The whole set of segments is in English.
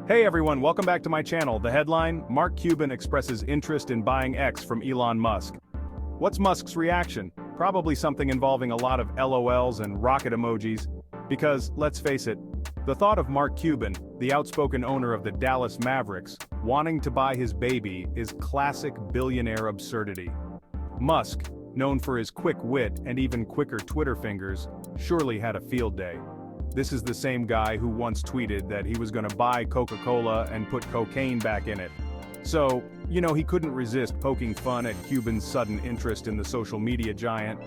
Hey everyone, welcome back to my channel. The headline, Mark Cuban expresses interest in buying X from Elon Musk. What's Musk's reaction? Probably something involving a lot of LOLs and rocket emojis. Because, let's face it, the thought of Mark Cuban, the outspoken owner of the Dallas Mavericks, wanting to buy his baby is classic billionaire absurdity. Musk, known for his quick wit and even quicker Twitter fingers, surely had a field day. This is the same guy who once tweeted that he was gonna buy Coca-Cola and put cocaine back in it. So, he couldn't resist poking fun at Cuban's sudden interest in the social media giant.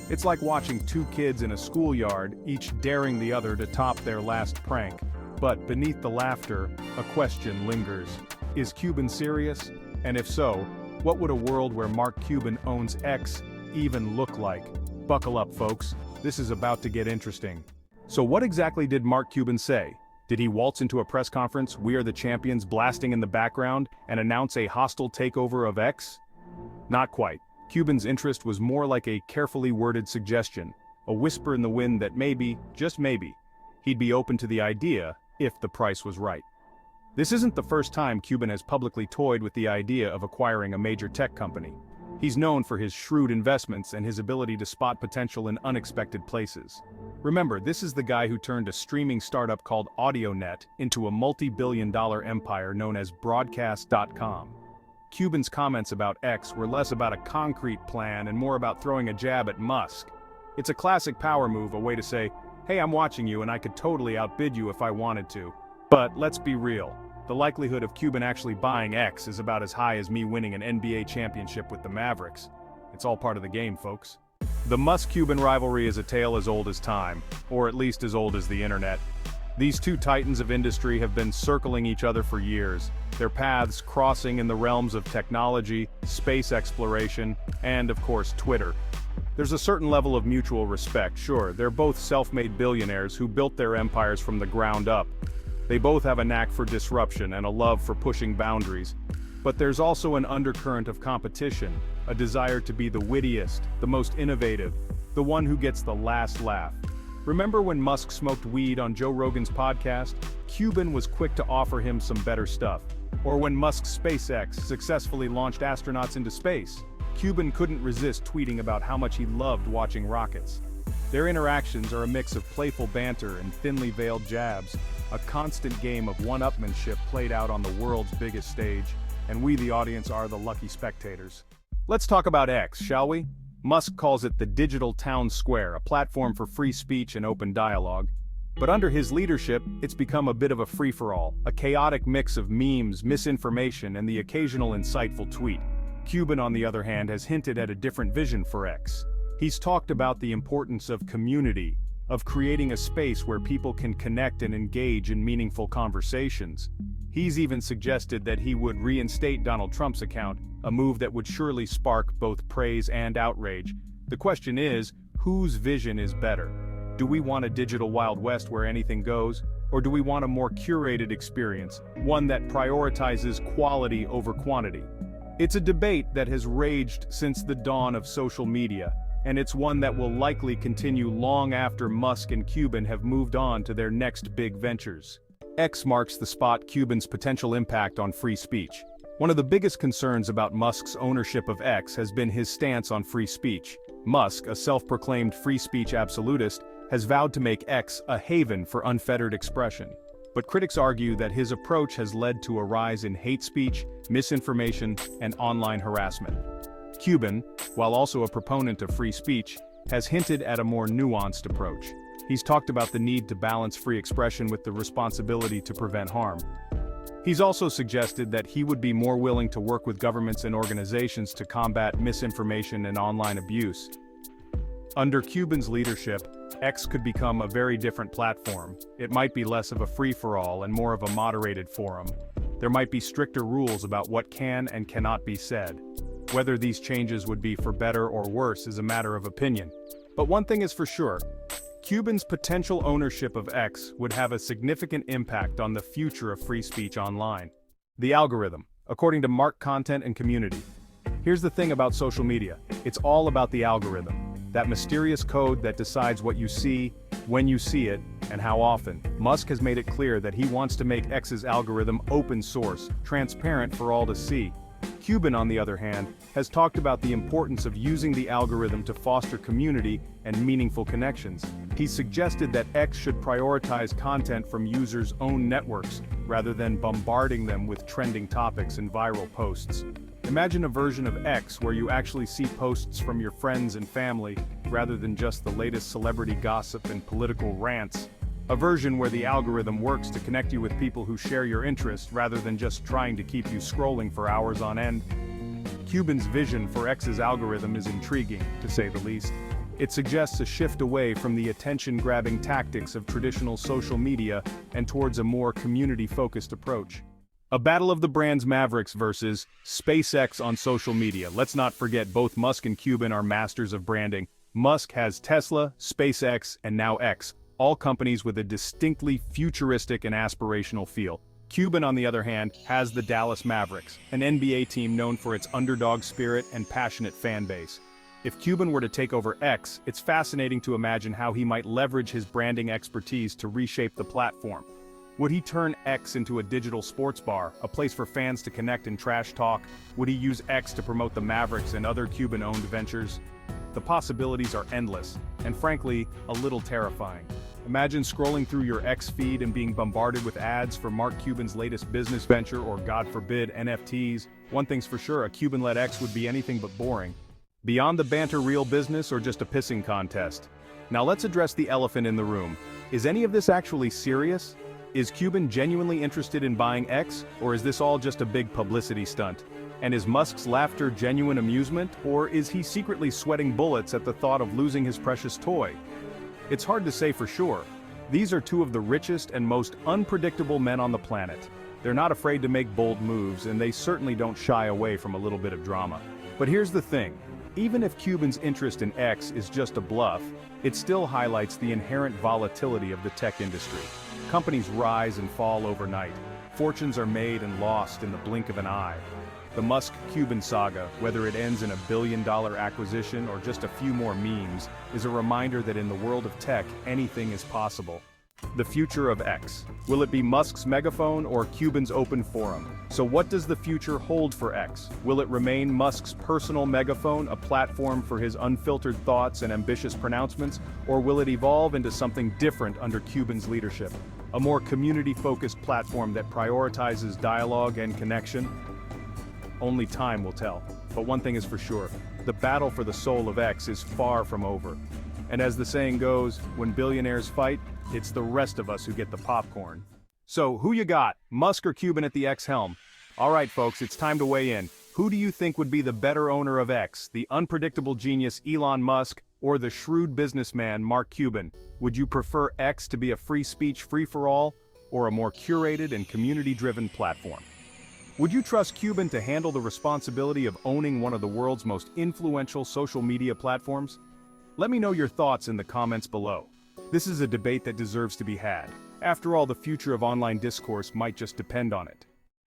It's like watching two kids in a schoolyard, each daring the other to top their last prank. But beneath the laughter, a question lingers. Is Cuban serious? And if so, what would a world where Mark Cuban owns X even look like? Buckle up, folks. This is about to get interesting. So what exactly did Mark Cuban say? Did he waltz into a press conference, "We are the champions" blasting in the background, and announce a hostile takeover of X? Not quite. Cuban's interest was more like a carefully worded suggestion, a whisper in the wind that maybe, just maybe, he'd be open to the idea if the price was right. This isn't the first time Cuban has publicly toyed with the idea of acquiring a major tech company. He's known for his shrewd investments and his ability to spot potential in unexpected places. Remember, this is the guy who turned a streaming startup called AudioNet into a multi-billion-dollar empire known as Broadcast.com. Cuban's comments about X were less about a concrete plan and more about throwing a jab at Musk. It's a classic power move, a way to say, "Hey, I'm watching you and I could totally outbid you if I wanted to." But let's be real. The likelihood of Cuban actually buying X is about as high as me winning an NBA championship with the Mavericks. It's all part of the game, folks. The Musk-Cuban rivalry is a tale as old as time, or at least as old as the internet. These two titans of industry have been circling each other for years, their paths crossing in the realms of technology, space exploration, and of course Twitter. There's a certain level of mutual respect, sure, they're both self-made billionaires who built their empires from the ground up. They both have a knack for disruption and a love for pushing boundaries. But there's also an undercurrent of competition, a desire to be the wittiest, the most innovative, the one who gets the last laugh. Remember when Musk smoked weed on Joe Rogan's podcast? Cuban was quick to offer him some better stuff. Or when Musk's SpaceX successfully launched astronauts into space, Cuban couldn't resist tweeting about how much he loved watching rockets. Their interactions are a mix of playful banter and thinly veiled jabs, a constant game of one-upmanship played out on the world's biggest stage, and we the audience are the lucky spectators. Let's talk about X, shall we? Musk calls it the digital town square, a platform for free speech and open dialogue. But under his leadership, it's become a bit of a free-for-all, a chaotic mix of memes, misinformation, and the occasional insightful tweet. Cuban, on the other hand, has hinted at a different vision for X. He's talked about the importance of community, of creating a space where people can connect and engage in meaningful conversations. He's even suggested that he would reinstate Donald Trump's account, a move that would surely spark both praise and outrage. The question is, whose vision is better? Do we want a digital Wild West where anything goes, or do we want a more curated experience, one that prioritizes quality over quantity? It's a debate that has raged since the dawn of social media, and it's one that will likely continue long after Musk and Cuban have moved on to their next big ventures. X marks the spot Cuban's potential impact on free speech. One of the biggest concerns about Musk's ownership of X has been his stance on free speech. Musk, a self-proclaimed free speech absolutist, has vowed to make X a haven for unfettered expression. But critics argue that his approach has led to a rise in hate speech, misinformation, and online harassment. Cuban, while also a proponent of free speech, has hinted at a more nuanced approach. He's talked about the need to balance free expression with the responsibility to prevent harm. He's also suggested that he would be more willing to work with governments and organizations to combat misinformation and online abuse. Under Cuban's leadership, X could become a very different platform. It might be less of a free-for-all and more of a moderated forum. There might be stricter rules about what can and cannot be said. Whether these changes would be for better or worse is a matter of opinion. But one thing is for sure, Cuban's potential ownership of X would have a significant impact on the future of free speech online. The algorithm, according to Mark Content and Community. Here's the thing about social media, it's all about the algorithm. That mysterious code that decides what you see, when you see it, and how often. Musk has made it clear that he wants to make X's algorithm open source, transparent for all to see. Cuban, on the other hand, has talked about the importance of using the algorithm to foster community and meaningful connections. He suggested that X should prioritize content from users' own networks, rather than bombarding them with trending topics and viral posts. Imagine a version of X where you actually see posts from your friends and family, rather than just the latest celebrity gossip and political rants. A version where the algorithm works to connect you with people who share your interests rather than just trying to keep you scrolling for hours on end. Cuban's vision for X's algorithm is intriguing, to say the least. It suggests a shift away from the attention-grabbing tactics of traditional social media and towards a more community-focused approach. A battle of the brands Mavericks versus SpaceX on social media. Let's not forget both Musk and Cuban are masters of branding. Musk has Tesla, SpaceX, and now X, all companies with a distinctly futuristic and aspirational feel. Cuban, on the other hand, has the Dallas Mavericks, an NBA team known for its underdog spirit and passionate fan base. If Cuban were to take over X, it's fascinating to imagine how he might leverage his branding expertise to reshape the platform. Would he turn X into a digital sports bar, a place for fans to connect and trash talk? Would he use X to promote the Mavericks and other Cuban-owned ventures? The possibilities are endless, and frankly, a little terrifying. Imagine scrolling through your X feed and being bombarded with ads for Mark Cuban's latest business venture or, God forbid, NFTs. One thing's for sure, a Cuban-led X would be anything but boring. Beyond the banter, real business or just a pissing contest? Now let's address the elephant in the room. Is any of this actually serious? Is Cuban genuinely interested in buying X, or is this all just a big publicity stunt? And is Musk's laughter genuine amusement, or is he secretly sweating bullets at the thought of losing his precious toy? It's hard to say for sure. These are two of the richest and most unpredictable men on the planet. They're not afraid to make bold moves, and they certainly don't shy away from a little bit of drama. But here's the thing. Even if Cuban's interest in X is just a bluff, it still highlights the inherent volatility of the tech industry. Companies rise and fall overnight. Fortunes are made and lost in the blink of an eye. The Musk-Cuban saga, whether it ends in a billion-dollar acquisition or just a few more memes, is a reminder that in the world of tech, anything is possible. The future of X. Will it be Musk's Megaphone or Cuban's open forum? So what does the future hold for X? Will it remain Musk's personal megaphone, a platform for his unfiltered thoughts and ambitious pronouncements, or will it evolve into something different under Cuban's leadership? A more community-focused platform that prioritizes dialogue and connection? Only time will tell. But one thing is for sure, the battle for the soul of X is far from over. And as the saying goes, when billionaires fight, it's the rest of us who get the popcorn. So, who you got, Musk or Cuban at the X helm? Alright folks, it's time to weigh in. Who do you think would be the better owner of X, the unpredictable genius Elon Musk, or the shrewd businessman Mark Cuban? Would you prefer X to be a free speech free-for-all, or a more curated and community-driven platform? Would you trust Cuban to handle the responsibility of owning one of the world's most influential social media platforms? Let me know your thoughts in the comments below. This is a debate that deserves to be had. After all, the future of online discourse might just depend on it.